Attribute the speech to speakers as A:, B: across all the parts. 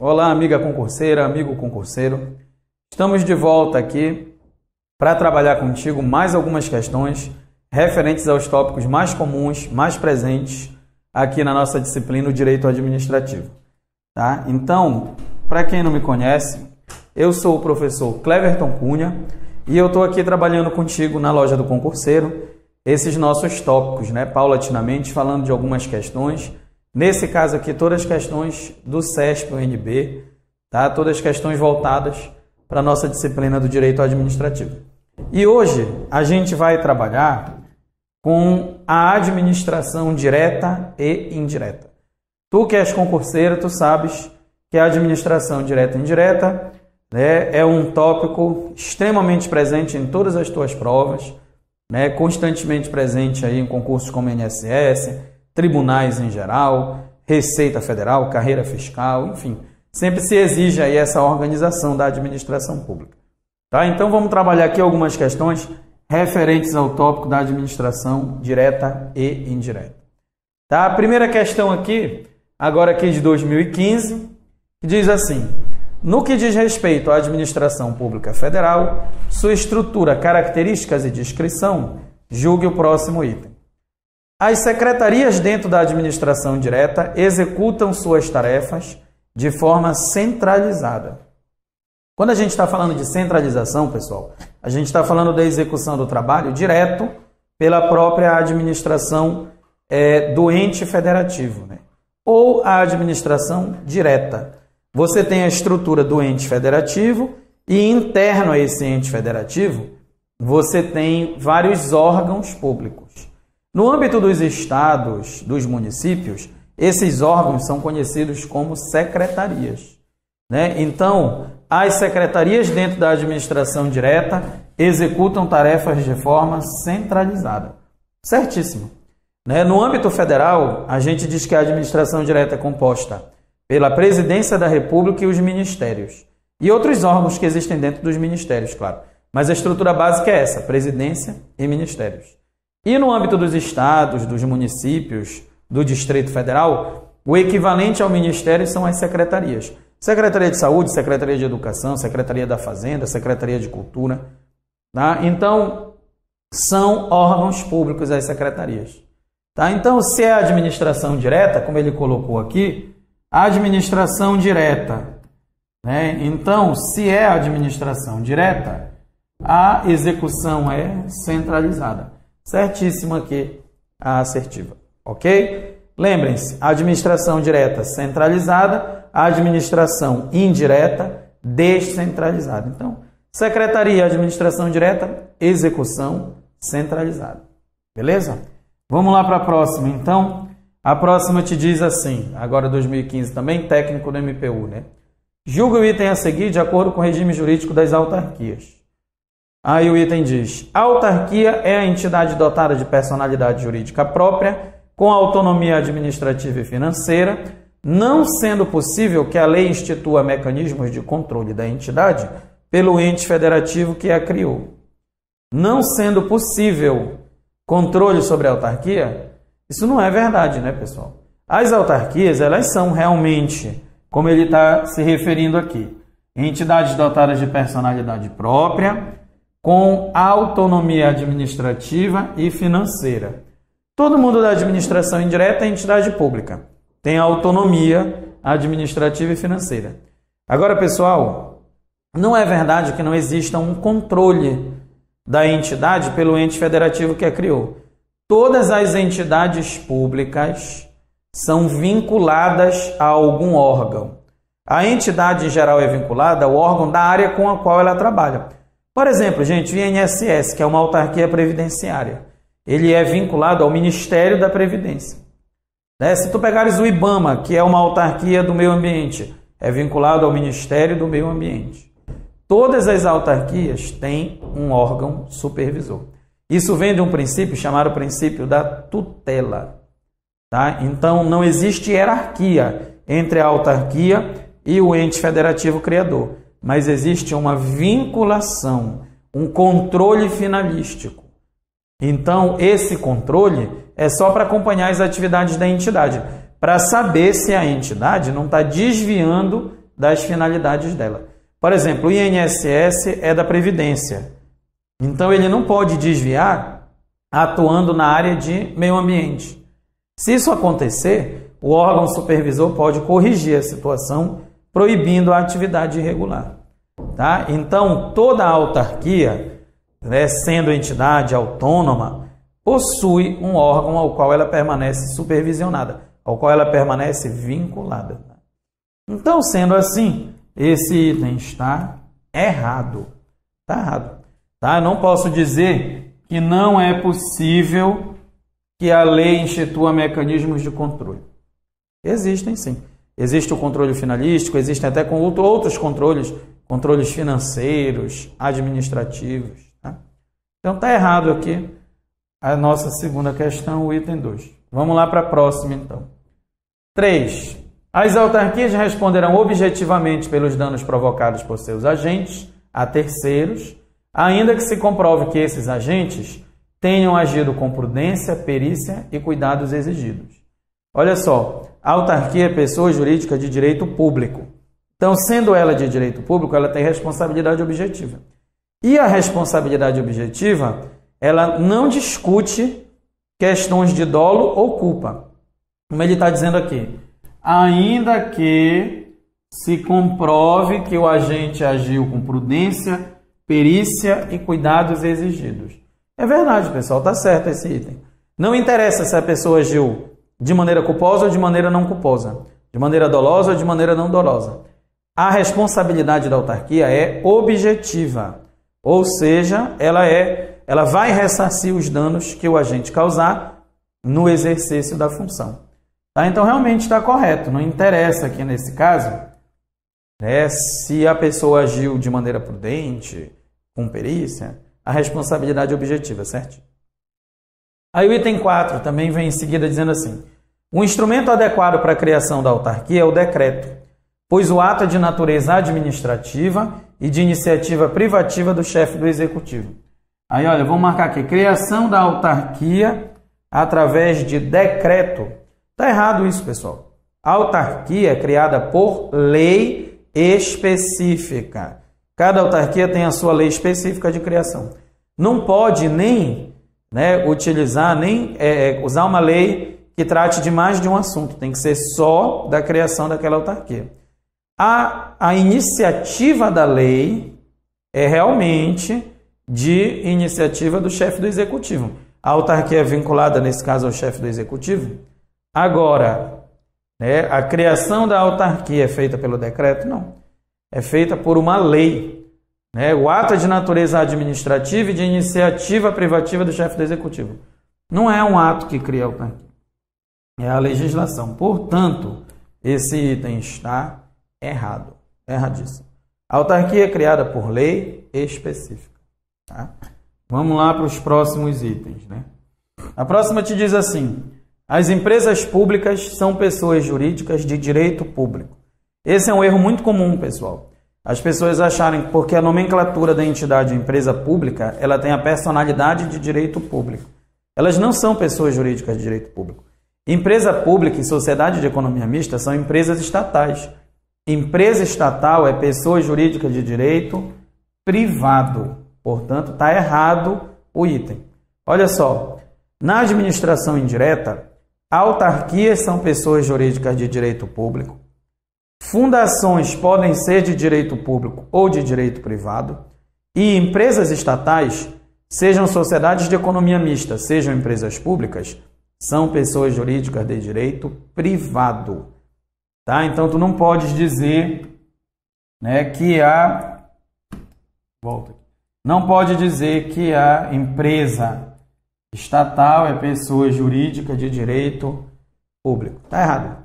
A: Olá, amiga concurseira, amigo concurseiro. Estamos de volta aqui para trabalhar contigo mais algumas questões referentes aos tópicos mais comuns, mais presentes aqui na nossa disciplina, o Direito Administrativo. Tá? Então, para quem não me conhece, eu sou o professor Cleverton Cunha e eu estou aqui trabalhando contigo na loja do concurseiro esses nossos tópicos, né? Paulatinamente, falando de algumas questões. Nesse caso aqui, todas as questões do CESP-UNB, tá? Todas as questões voltadas para a nossa disciplina do Direito Administrativo. E hoje a gente vai trabalhar com a administração direta e indireta. Tu que és concurseiro, tu sabes que a administração direta e indireta, né, é um tópico extremamente presente em todas as tuas provas, né, constantemente presente aí em concursos como INSS, tribunais em geral, Receita Federal, carreira fiscal, enfim. Sempre se exige aí essa organização da administração pública. Tá? Então vamos trabalhar aqui algumas questões referentes ao tópico da administração direta e indireta. Tá? A primeira questão aqui, agora aqui de 2015, diz assim: no que diz respeito à administração pública federal, sua estrutura, características e descrição, julgue o próximo item. As secretarias dentro da administração direta executam suas tarefas de forma centralizada. Quando a gente está falando de centralização, pessoal, a gente está falando da execução do trabalho direto pela própria administração do ente federativo, né? Ou a administração direta. Você tem a estrutura do ente federativo e interno a esse ente federativo, você tem vários órgãos públicos. No âmbito dos estados, dos municípios, esses órgãos são conhecidos como secretarias, né? Então, as secretarias dentro da administração direta executam tarefas de forma centralizada. Certíssimo. Né? No âmbito federal, a gente diz que a administração direta é composta pela Presidência da República e os ministérios. E outros órgãos que existem dentro dos ministérios, claro. Mas a estrutura básica é essa, Presidência e Ministérios. E no âmbito dos estados, dos municípios, do Distrito Federal, o equivalente ao Ministério são as secretarias. Secretaria de Saúde, Secretaria de Educação, Secretaria da Fazenda, Secretaria de Cultura. Tá? Então, são órgãos públicos as secretarias. Tá? Então, se é a administração direta, como ele colocou aqui, a administração direta, né? Então, se é a administração direta, a execução é centralizada. Certíssimo aqui a assertiva, ok? Lembrem-se, a administração direta centralizada, a administração indireta descentralizada. Então, secretaria, administração direta, execução centralizada. Beleza? Vamos lá para a próxima, então. A próxima te diz assim, agora 2015 também, técnico do MPU, né? Julga o item a seguir de acordo com o regime jurídico das autarquias. Aí o item diz: a autarquia é a entidade dotada de personalidade jurídica própria, com autonomia administrativa e financeira, não sendo possível que a lei institua mecanismos de controle da entidade pelo ente federativo que a criou. Não sendo possível controle sobre a autarquia, isso não é verdade, né, pessoal? As autarquias, elas são realmente, como ele está se referindo aqui, entidades dotadas de personalidade própria, com autonomia administrativa e financeira. Todo mundo da administração indireta é entidade pública. Tem autonomia administrativa e financeira. Agora, pessoal, não é verdade que não exista um controle da entidade pelo ente federativo que a criou. Todas as entidades públicas são vinculadas a algum órgão. A entidade em geral é vinculada ao órgão da área com a qual ela trabalha. Por exemplo, gente, o INSS, que é uma autarquia previdenciária, ele é vinculado ao Ministério da Previdência. Né? Se tu pegares o IBAMA, que é uma autarquia do meio ambiente, é vinculado ao Ministério do Meio Ambiente. Todas as autarquias têm um órgão supervisor. Isso vem de um princípio chamado princípio da tutela. Tá? Então, não existe hierarquia entre a autarquia e o ente federativo criador, mas existe uma vinculação, um controle finalístico. Então, esse controle é só para acompanhar as atividades da entidade, para saber se a entidade não está desviando das finalidades dela. Por exemplo, o INSS é da Previdência. Então, ele não pode desviar atuando na área de meio ambiente. Se isso acontecer, o órgão supervisor pode corrigir a situação, proibindo a atividade irregular. Tá? Então, toda a autarquia, né, sendo entidade autônoma, possui um órgão ao qual ela permanece supervisionada, ao qual ela permanece vinculada. Então, sendo assim, esse item está errado. Está errado. Tá? Eu não posso dizer que não é possível que a lei institua mecanismos de controle. Existem sim. Existe o controle finalístico, existem até outros controles, controles financeiros, administrativos. Tá? Então está errado aqui a nossa segunda questão, o item 2. Vamos lá para a próxima então. 3. As autarquias responderão objetivamente pelos danos provocados por seus agentes a terceiros, ainda que se comprove que esses agentes tenham agido com prudência, perícia e cuidados exigidos. Olha só, a autarquia é pessoa jurídica de direito público. Então, sendo ela de direito público, ela tem responsabilidade objetiva. E a responsabilidade objetiva, ela não discute questões de dolo ou culpa. Como ele está dizendo aqui, ainda que se comprove que o agente agiu com prudência, perícia e cuidados exigidos. É verdade, pessoal, está certo esse item. Não interessa se a pessoa agiu de maneira culposa ou de maneira não culposa, de maneira dolosa ou de maneira não dolosa. A responsabilidade da autarquia é objetiva, ou seja, ela vai ressarcir os danos que o agente causar no exercício da função. Tá? Então, realmente está correto. Não interessa aqui nesse caso se a pessoa agiu de maneira prudente, com perícia, a responsabilidade objetiva, certo? Aí o item 4 também vem em seguida dizendo assim: o instrumento adequado para a criação da autarquia é o decreto, pois o ato é de natureza administrativa e de iniciativa privativa do chefe do executivo. Aí, olha, vamos marcar aqui, criação da autarquia através de decreto. Está errado isso, pessoal. A autarquia é criada por lei específica. Cada autarquia tem a sua lei específica de criação. Não pode nem utilizar, nem usar uma lei que trate de mais de um assunto. Tem que ser só da criação daquela autarquia. A iniciativa da lei é realmente de iniciativa do chefe do executivo. A autarquia é vinculada, nesse caso, ao chefe do executivo. Agora, a criação da autarquia é feita pelo decreto? Não. É feita por uma lei. O ato é de natureza administrativa e de iniciativa privativa do chefe do executivo. Não é um ato que cria a autarquia. É a legislação. Portanto, esse item está errado. Erradíssimo. A autarquia é criada por lei específica. Tá? Vamos lá para os próximos itens. A próxima te diz assim: as empresas públicas são pessoas jurídicas de direito público. Esse é um erro muito comum, pessoal. As pessoas acharem que porque a nomenclatura da entidade empresa pública, ela tem a personalidade de direito público. Elas não são pessoas jurídicas de direito público. Empresa pública e sociedade de economia mista são empresas estatais. Empresa estatal é pessoa jurídica de direito privado. Portanto, está errado o item. Olha só, na administração indireta, autarquias são pessoas jurídicas de direito público. Fundações podem ser de direito público ou de direito privado. E empresas estatais, sejam sociedades de economia mista, sejam empresas públicas, são pessoas jurídicas de direito privado. Tá? Então, tu não podes dizer que a... Não pode dizer que a empresa estatal é pessoa jurídica de direito público. Está errado.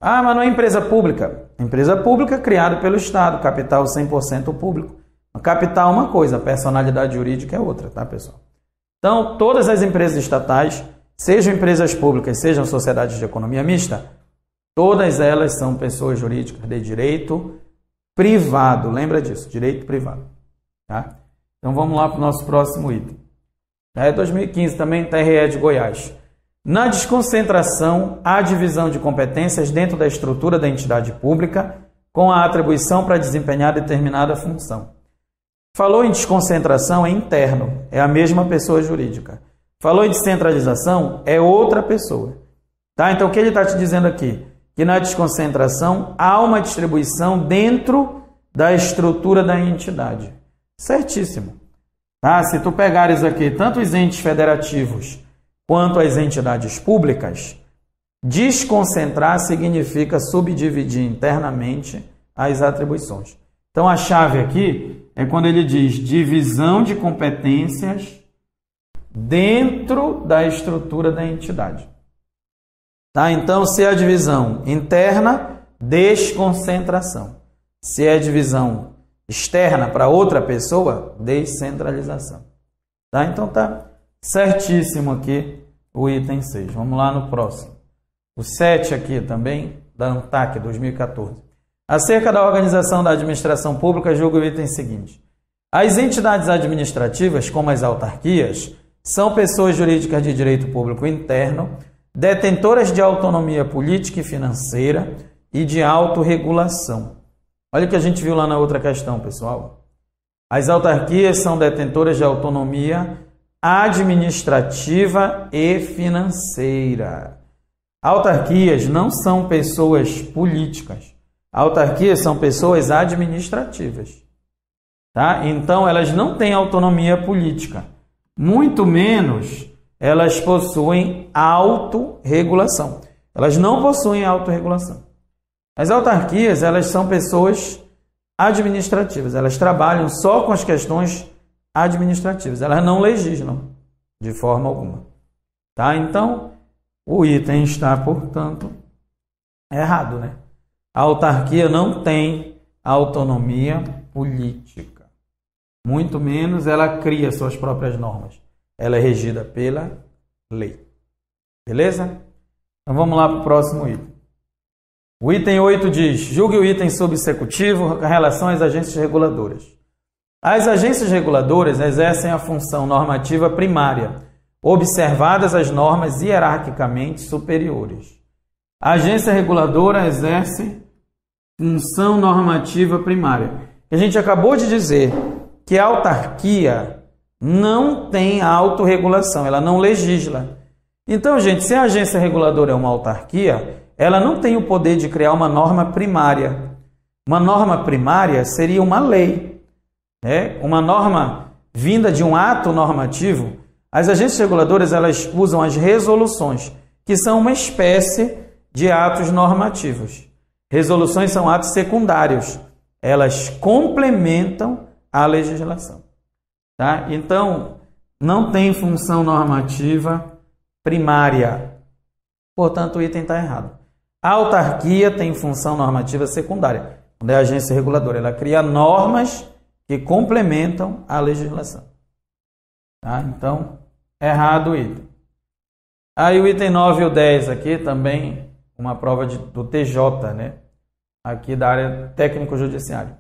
A: Ah, mas não é empresa pública. Empresa pública criada pelo Estado, capital 100% público. Capital é uma coisa, personalidade jurídica é outra, tá, pessoal? Então, todas as empresas estatais, sejam empresas públicas, sejam sociedades de economia mista, todas elas são pessoas jurídicas de direito privado. Lembra disso, direito privado. Tá? Então, vamos lá para o nosso próximo item. 2015 também, TRE de Goiás. Na desconcentração, há divisão de competências dentro da estrutura da entidade pública, com a atribuição para desempenhar determinada função. Falou em desconcentração, é interno, é a mesma pessoa jurídica. Falou em descentralização, é outra pessoa. Tá? Então, o que ele está te dizendo aqui? Que na desconcentração há uma distribuição dentro da estrutura da entidade. Certíssimo. Tá? Se tu pegares aqui tanto os entes federativos quanto as entidades públicas, desconcentrar significa subdividir internamente as atribuições. Então, a chave aqui é quando ele diz divisão de competências dentro da estrutura da entidade. Tá? Então, se é a divisão interna, desconcentração. Se é a divisão externa para outra pessoa, descentralização. Tá? Então, tá certíssimo aqui o item 6. Vamos lá no próximo. O 7 aqui também, da ANTAC 2014. Acerca da organização da administração pública, julga o item seguinte. As entidades administrativas, como as autarquias, são pessoas jurídicas de direito público interno, detentoras de autonomia política e financeira e de autorregulação. Olha o que a gente viu lá na outra questão, pessoal. As autarquias são detentoras de autonomia administrativa e financeira. Autarquias não são pessoas políticas. Autarquias são pessoas administrativas. Tá? Então, elas não têm autonomia política. Muito menos elas possuem autorregulação. Elas não possuem autorregulação. As autarquias, elas são pessoas administrativas. Elas trabalham só com as questões administrativas. Elas não legislam de forma alguma. Tá? Então, o item está, portanto, errado, né? A autarquia não tem autonomia política. Muito menos ela cria suas próprias normas. Ela é regida pela lei. Beleza? Então vamos lá para o próximo item. O item 8 diz: julgue o item subsecutivo com relação às agências reguladoras. As agências reguladoras exercem a função normativa primária, observadas as normas hierarquicamente superiores. A agência reguladora exerce função normativa primária. A gente acabou de dizer que a autarquia não tem autorregulação, ela não legisla. Então, gente, se a agência reguladora é uma autarquia, ela não tem o poder de criar uma norma primária. Uma norma primária seria uma lei, né? Uma norma vinda de um ato normativo. As agências reguladoras, elas usam as resoluções, que são uma espécie de atos normativos. Resoluções são atos secundários. Elas complementam a legislação. Tá? Então, não tem função normativa primária. Portanto, o item está errado. A autarquia tem função normativa secundária. Quando é a agência reguladora, ela cria normas que complementam a legislação. Tá? Então, errado o item. Aí o item 9 e o 10 aqui também, uma prova do TJ, né? Aqui da área técnico-judiciária.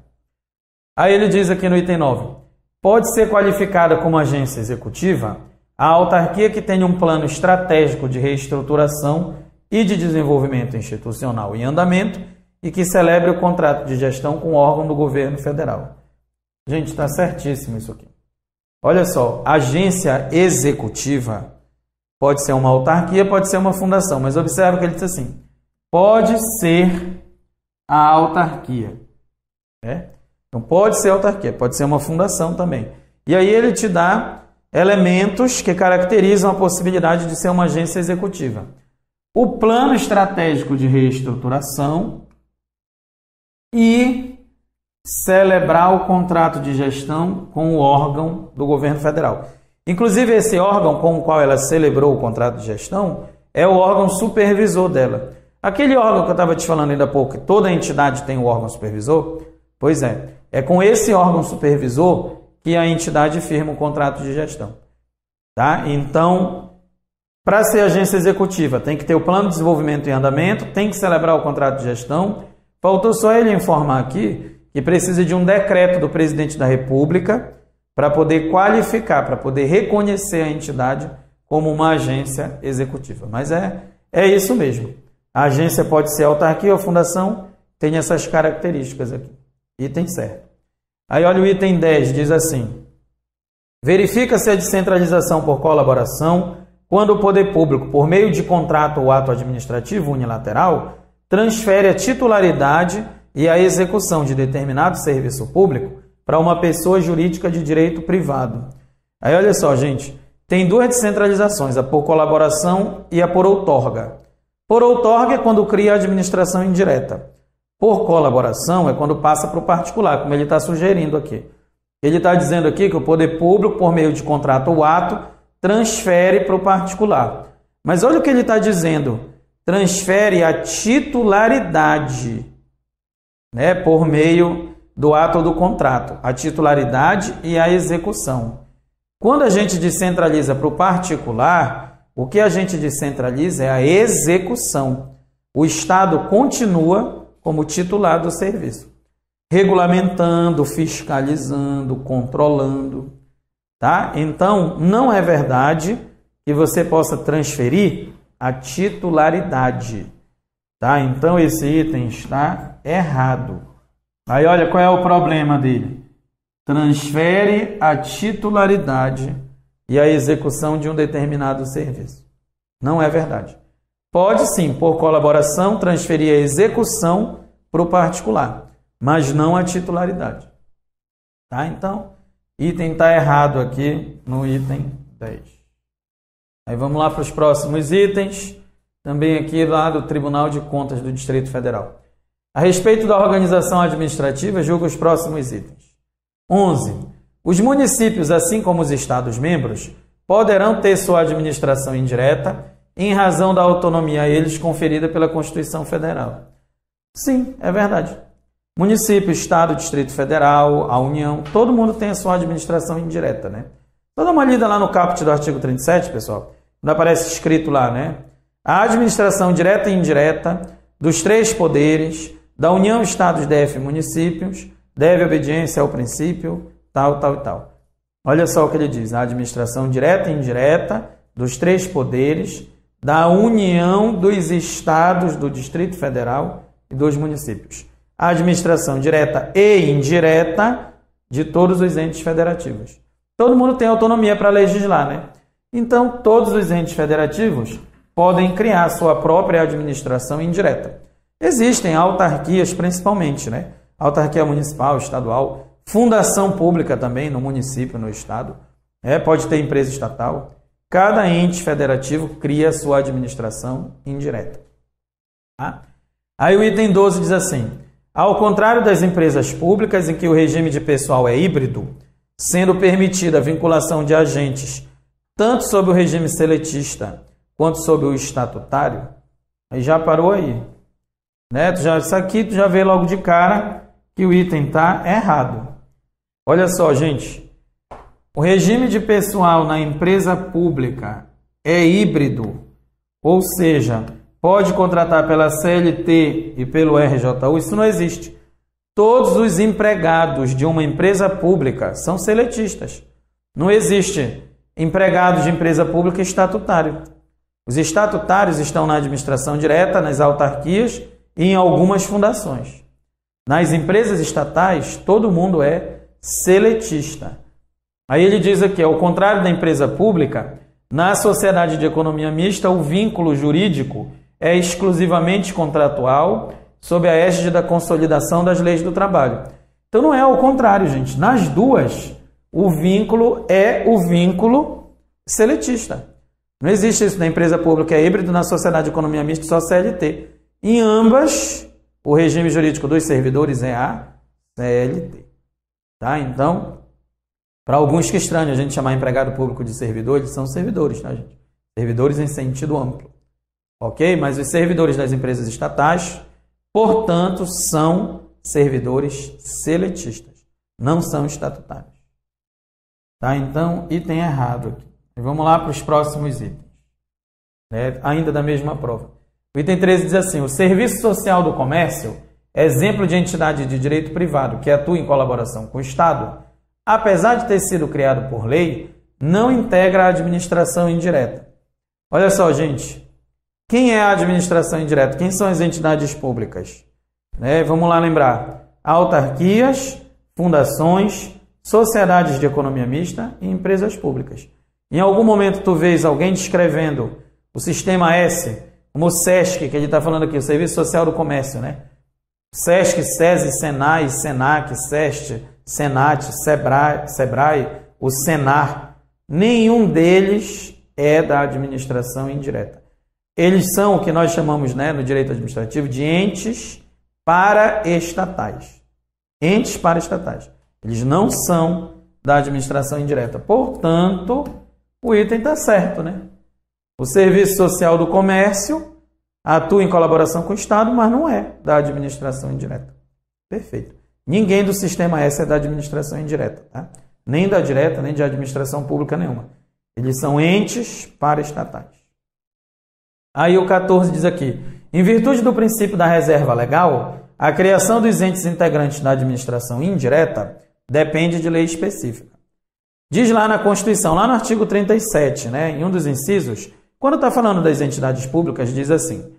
A: Aí ele diz aqui no item 9, pode ser qualificada como agência executiva a autarquia que tenha um plano estratégico de reestruturação e de desenvolvimento institucional em andamento e que celebre o contrato de gestão com o órgão do governo federal. Gente, está certíssimo isso aqui. Olha só, agência executiva pode ser uma autarquia, pode ser uma fundação, mas observa que ele diz assim, pode ser a autarquia. Então, pode ser autarquia, pode ser uma fundação também. E aí ele te dá elementos que caracterizam a possibilidade de ser uma agência executiva. O plano estratégico de reestruturação e celebrar o contrato de gestão com o órgão do governo federal. Inclusive, esse órgão com o qual ela celebrou o contrato de gestão é o órgão supervisor dela. Aquele órgão que eu estava te falando ainda há pouco, que toda entidade tem um órgão supervisor, pois é com esse órgão supervisor que a entidade firma o contrato de gestão. Tá? Então, para ser agência executiva, tem que ter o plano de desenvolvimento em andamento, tem que celebrar o contrato de gestão. Faltou só ele informar aqui que precisa de um decreto do presidente da República para poder qualificar, para poder reconhecer a entidade como uma agência executiva. Mas é isso mesmo. A agência pode ser autarquia ou fundação tem essas características aqui. Item certo. Aí olha o item 10, diz assim: verifica-se a descentralização por colaboração quando o poder público, por meio de contrato ou ato administrativo unilateral, transfere a titularidade e a execução de determinado serviço público para uma pessoa jurídica de direito privado. Aí olha só, gente, tem duas descentralizações, a por colaboração e a por outorga. Por outorga é quando cria a administração indireta. Por colaboração é quando passa para o particular, como ele está sugerindo aqui. Ele está dizendo aqui que o poder público, por meio de contrato ou ato, transfere para o particular. Mas olha o que ele está dizendo. Transfere a titularidade, né, por meio do ato ou do contrato. A titularidade e a execução. Quando a gente descentraliza para o particular, o que a gente descentraliza é a execução. O Estado continua como titular do serviço, regulamentando, fiscalizando, controlando, tá? Então, não é verdade que você possa transferir a titularidade, tá? Então, esse item está errado. Aí, olha qual é o problema dele. Transfere a titularidade e a execução de um determinado serviço. Não é verdade. Pode sim, por colaboração, transferir a execução para o particular, mas não a titularidade. Tá? Então, item está errado aqui no item 10. Aí vamos lá para os próximos itens, também aqui lá do Tribunal de Contas do Distrito Federal. A respeito da organização administrativa, julga os próximos itens. 11. Os municípios, assim como os Estados-membros, poderão ter sua administração indireta em razão da autonomia a eles conferida pela Constituição Federal. Sim, é verdade. Município, Estado, Distrito Federal, a União, todo mundo tem a sua administração indireta, né? Então dá uma lida lá no caput do artigo 37, pessoal. Não aparece escrito lá, né? A administração direta e indireta dos três poderes, da União, Estados, DF e municípios, deve obediência ao princípio, tal, tal e tal. Olha só o que ele diz. A administração direta e indireta dos três poderes, da União, dos Estados, do Distrito Federal e dos municípios. A administração direta e indireta de todos os entes federativos. Todo mundo tem autonomia para legislar, né? Então, todos os entes federativos podem criar sua própria administração indireta. Existem autarquias, principalmente, né? Autarquia municipal, estadual, fundação pública também no município, no estado. Pode ter empresa estatal. Cada ente federativo cria sua administração indireta. Tá? Aí o item 12 diz assim: ao contrário das empresas públicas em que o regime de pessoal é híbrido, sendo permitida a vinculação de agentes tanto sob o regime seletista quanto sob o estatutário, aí já parou aí. Né? Isso aqui tu já vê logo de cara que o item está errado. Olha só, gente. O regime de pessoal na empresa pública é híbrido, ou seja, pode contratar pela CLT e pelo RJU, isso não existe. Todos os empregados de uma empresa pública são seletistas. Não existe empregado de empresa pública estatutário. Os estatutários estão na administração direta, nas autarquias e em algumas fundações. Nas empresas estatais, todo mundo é seletista. Aí ele diz aqui, ao contrário da empresa pública, na sociedade de economia mista, o vínculo jurídico é exclusivamente contratual, sob a égide da consolidação das leis do trabalho. Então não é ao contrário, gente. Nas duas, o vínculo é o vínculo seletista. Não existe isso na empresa pública, é híbrido, na sociedade de economia mista, só CLT. Em ambas, o regime jurídico dos servidores é a CLT. Tá? Então, para alguns que estranham a gente chamar empregado público de servidor, eles são servidores, tá, gente? Servidores em sentido amplo. Ok? Mas os servidores das empresas estatais, portanto, são servidores seletistas. Não são estatutários. Tá? Então, item errado aqui. E vamos lá para os próximos itens. Ainda da mesma prova. O item 13 diz assim: o Serviço Social do Comércio é exemplo de entidade de direito privado que atua em colaboração com o Estado, apesar de ter sido criado por lei, não integra a administração indireta. Olha só, gente. Quem é a administração indireta? Quem são as entidades públicas? né? Vamos lá lembrar. Autarquias, fundações, sociedades de economia mista e empresas públicas. Em algum momento tu vês alguém descrevendo o sistema S, como o SESC, que ele está falando aqui, o Serviço Social do Comércio, né? SESC, SESI, SENAI, SENAC, SEST, SENAT, SEBRAE, o SENAR. Nenhum deles é da administração indireta. Eles são o que nós chamamos, né, no direito administrativo de entes paraestatais. Entes paraestatais. Eles não são da administração indireta. Portanto, o item está certo, né? O Serviço Social do Comércio atua em colaboração com o Estado, mas não é da administração indireta. Perfeito. Ninguém do Sistema S é da administração indireta, tá? Nem da direta, nem de administração pública nenhuma. Eles são entes paraestatais. Aí o 14 diz aqui, em virtude do princípio da reserva legal, a criação dos entes integrantes da administração indireta depende de lei específica. Diz lá na Constituição, lá no artigo 37, né, em um dos incisos, quando está falando das entidades públicas, diz assim,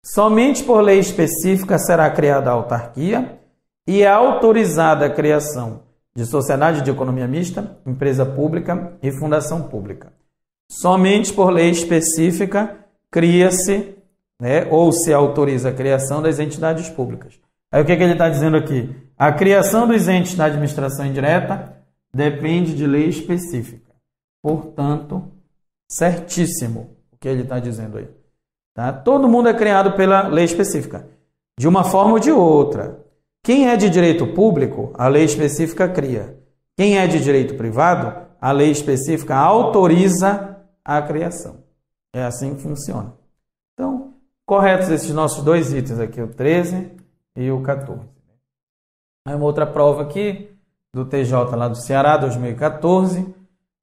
A: somente por lei específica será criada a autarquia e é autorizada a criação de sociedade de economia mista, empresa pública e fundação pública. Somente por lei específica cria-se, né, ou se autoriza a criação das entidades públicas. Aí o que ele está dizendo aqui? A criação dos entes da administração indireta depende de lei específica. Portanto, certíssimo o que ele está dizendo aí. Tá? Todo mundo é criado pela lei específica, de uma forma ou de outra. Quem é de direito público, a lei específica cria. Quem é de direito privado, a lei específica autoriza a criação. É assim que funciona. Então, corretos esses nossos dois itens aqui, o 13 e o 14. Aí uma outra prova aqui, do TJ lá do Ceará, 2014.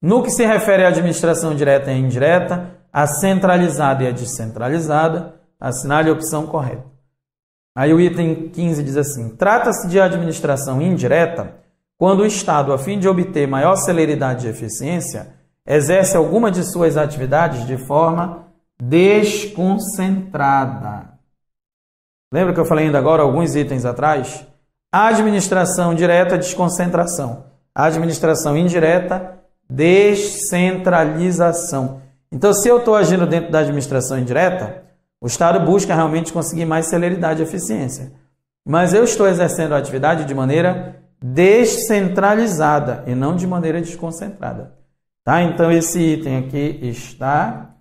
A: No que se refere à administração direta e indireta, a centralizada e a descentralizada, assinale a opção correta. Aí o item 15 diz assim, trata-se de administração indireta quando o Estado, a fim de obter maior celeridade e eficiência, exerce alguma de suas atividades de forma desconcentrada. Lembra que eu falei ainda agora, alguns itens atrás? Administração direta, desconcentração. Administração indireta, descentralização. Então, se eu estou agindo dentro da administração indireta, o Estado busca realmente conseguir mais celeridade e eficiência. Mas eu estou exercendo a atividade de maneira descentralizada e não de maneira desconcentrada. Tá? Então, esse item aqui está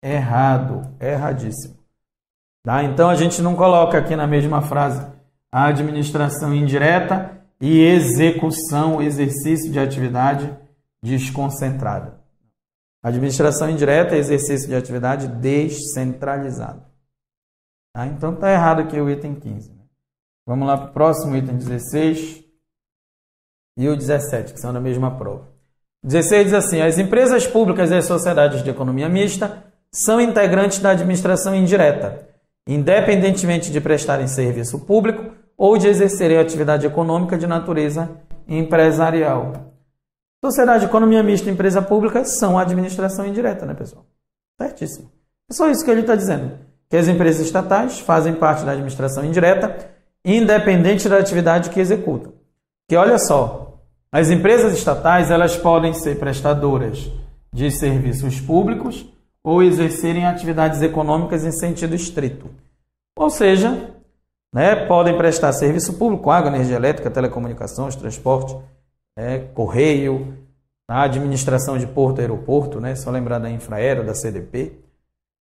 A: errado, erradíssimo. Tá? Então, a gente não coloca aqui na mesma frase a administração indireta e execução, exercício de atividade desconcentrada. Administração indireta é exercício de atividade descentralizada. Tá? Então, está errado aqui o item 15. Vamos lá para o próximo item 16 e o 17, que são da mesma prova. 16 diz assim, as empresas públicas e as sociedades de economia mista são integrantes da administração indireta, independentemente de prestarem serviço público ou de exercerem atividade econômica de natureza empresarial. Sociedade de economia mista e empresa pública são a administração indireta, né, pessoal? Certíssimo. É só isso que ele está dizendo, que as empresas estatais fazem parte da administração indireta, independente da atividade que executam. Que olha só, as empresas estatais elas podem ser prestadoras de serviços públicos ou exercerem atividades econômicas em sentido estrito. Ou seja, né, podem prestar serviço público, água, energia elétrica, telecomunicações, transporte, correio, a administração de porto e aeroporto, né, só lembrar da Infraero, da CDP,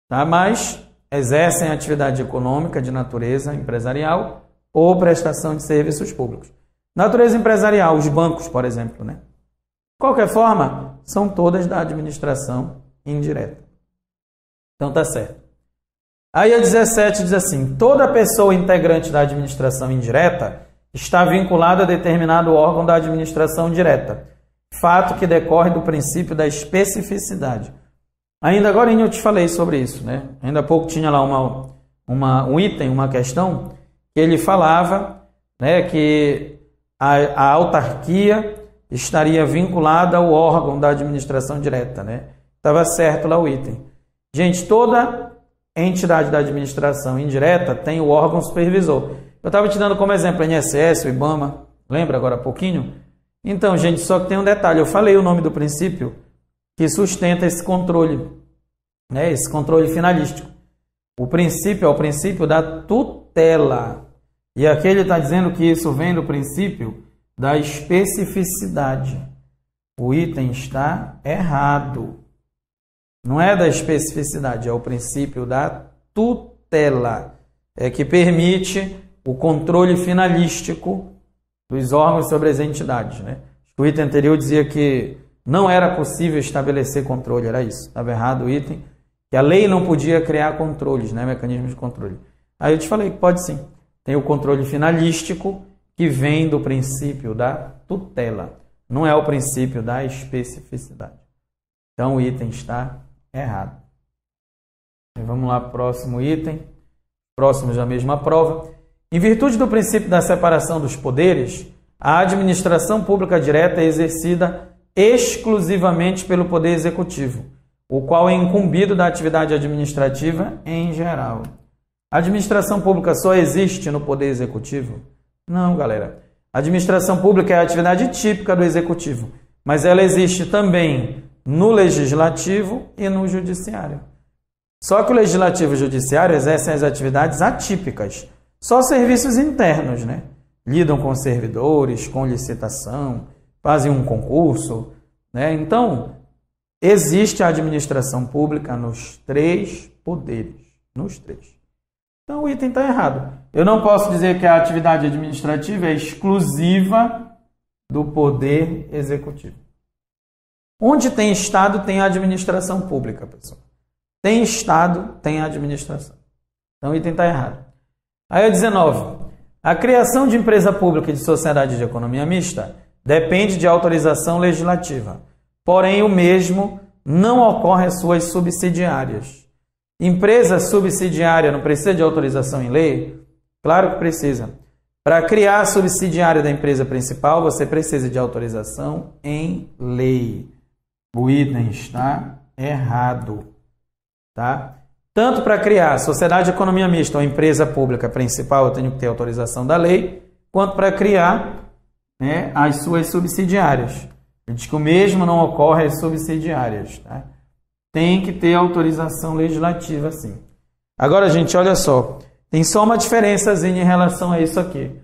A: tá? Mas exercem atividade econômica de natureza empresarial ou prestação de serviços públicos. Natureza empresarial, os bancos, por exemplo, né? De qualquer forma, são todas da administração indireta. Então tá certo. Aí a 17 diz assim, toda pessoa integrante da administração indireta está vinculada a determinado órgão da administração direta, fato que decorre do princípio da especificidade. Ainda agora eu te falei sobre isso, né? Ainda há pouco tinha lá um item, uma questão, que ele falava, né, que a autarquia estaria vinculada ao órgão da administração direta, né? Estava certo lá o item. Gente, toda entidade da administração indireta tem o órgão supervisor, Eu estava te dando como exemplo o INSS, o IBAMA, lembra agora há pouquinho? Então, gente, só que tem um detalhe, eu falei o nome do princípio que sustenta esse controle, né? Esse controle finalístico. O princípio é o princípio da tutela. E aqui ele está dizendo que isso vem do princípio da especificidade. O item está errado. Não é da especificidade, é o princípio da tutela. É que permite o controle finalístico dos órgãos sobre as entidades, né? O item anterior dizia que não era possível estabelecer controle, era isso. Estava errado o item, que a lei não podia criar controles, né? Mecanismos de controle. Aí eu te falei que pode sim. Tem o controle finalístico, que vem do princípio da tutela. Não é o princípio da especificidade. Então o item está errado. E vamos lá, próximo item. Próximo da mesma prova. Em virtude do princípio da separação dos poderes, a administração pública direta é exercida exclusivamente pelo Poder Executivo, o qual é incumbido da atividade administrativa em geral. A administração pública só existe no Poder Executivo? Não, galera. A administração pública é a atividade típica do Executivo, mas ela existe também no Legislativo e no Judiciário. Só que o Legislativo e o Judiciário exercem as atividades atípicas, só serviços internos, né? Lidam com servidores, com licitação, fazem um concurso, né? Então, existe a administração pública nos três poderes, nos três. Então, o item está errado. Eu não posso dizer que a atividade administrativa é exclusiva do Poder Executivo. Onde tem Estado, tem administração pública, pessoal. Tem Estado, tem administração. Então, o item está errado. Aí, o 19. A criação de empresa pública e de sociedade de economia mista depende de autorização legislativa. Porém, o mesmo não ocorre às suas subsidiárias. Empresa subsidiária não precisa de autorização em lei? Claro que precisa. Para criar a subsidiária da empresa principal, você precisa de autorização em lei. O item está errado. Tá? Tanto para criar sociedade de economia mista ou empresa pública principal, eu tenho que ter autorização da lei, quanto para criar, né, as suas subsidiárias. Ele diz que o mesmo não ocorre às subsidiárias. Tá? Tem que ter autorização legislativa, sim. Agora, gente, olha só. Tem só uma diferençazinha em relação a isso aqui.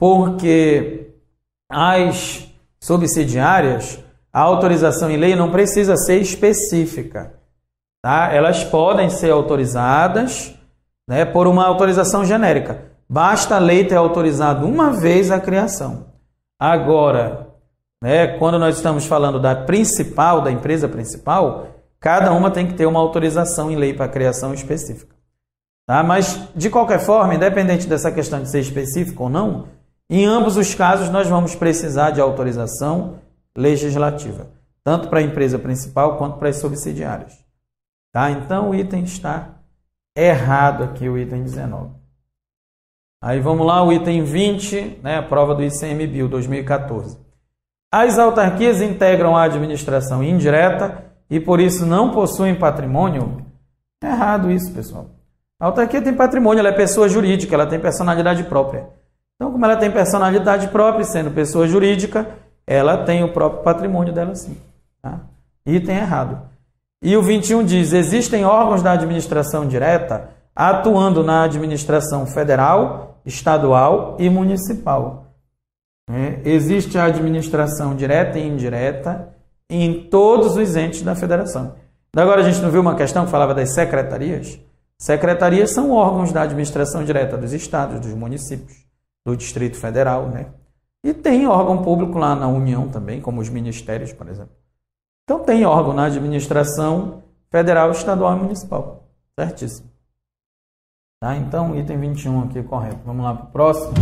A: Porque as subsidiárias, a autorização em lei não precisa ser específica. Tá? Elas podem ser autorizadas, né, por uma autorização genérica. Basta a lei ter autorizado uma vez a criação. Agora, né, quando nós estamos falando da principal, da empresa principal, cada uma tem que ter uma autorização em lei para criação específica. Tá? Mas, de qualquer forma, independente dessa questão de ser específico ou não, em ambos os casos nós vamos precisar de autorização legislativa, tanto para a empresa principal quanto para as subsidiárias. Tá? Então, o item está errado aqui, o item 19. Aí vamos lá, o item 20, né, a prova do ICMBio 2014. As autarquias integram a administração indireta e, por isso, não possuem patrimônio? É errado isso, pessoal. A autarquia tem patrimônio, ela é pessoa jurídica, ela tem personalidade própria. Então, como ela tem personalidade própria, sendo pessoa jurídica, ela tem o próprio patrimônio dela sim. Tá? Item errado. E o 21 diz, existem órgãos da administração direta atuando na administração federal, estadual e municipal. Existe a administração direta e indireta em todos os entes da federação. Agora, a gente não viu uma questão que falava das secretarias? Secretarias são órgãos da administração direta dos estados, dos municípios, do Distrito Federal, né? E tem órgão público lá na União também, como os ministérios, por exemplo. Então, tem órgão na administração federal, estadual e municipal. Certíssimo. Tá? Então, item 21 aqui correto. Vamos lá para o próximo.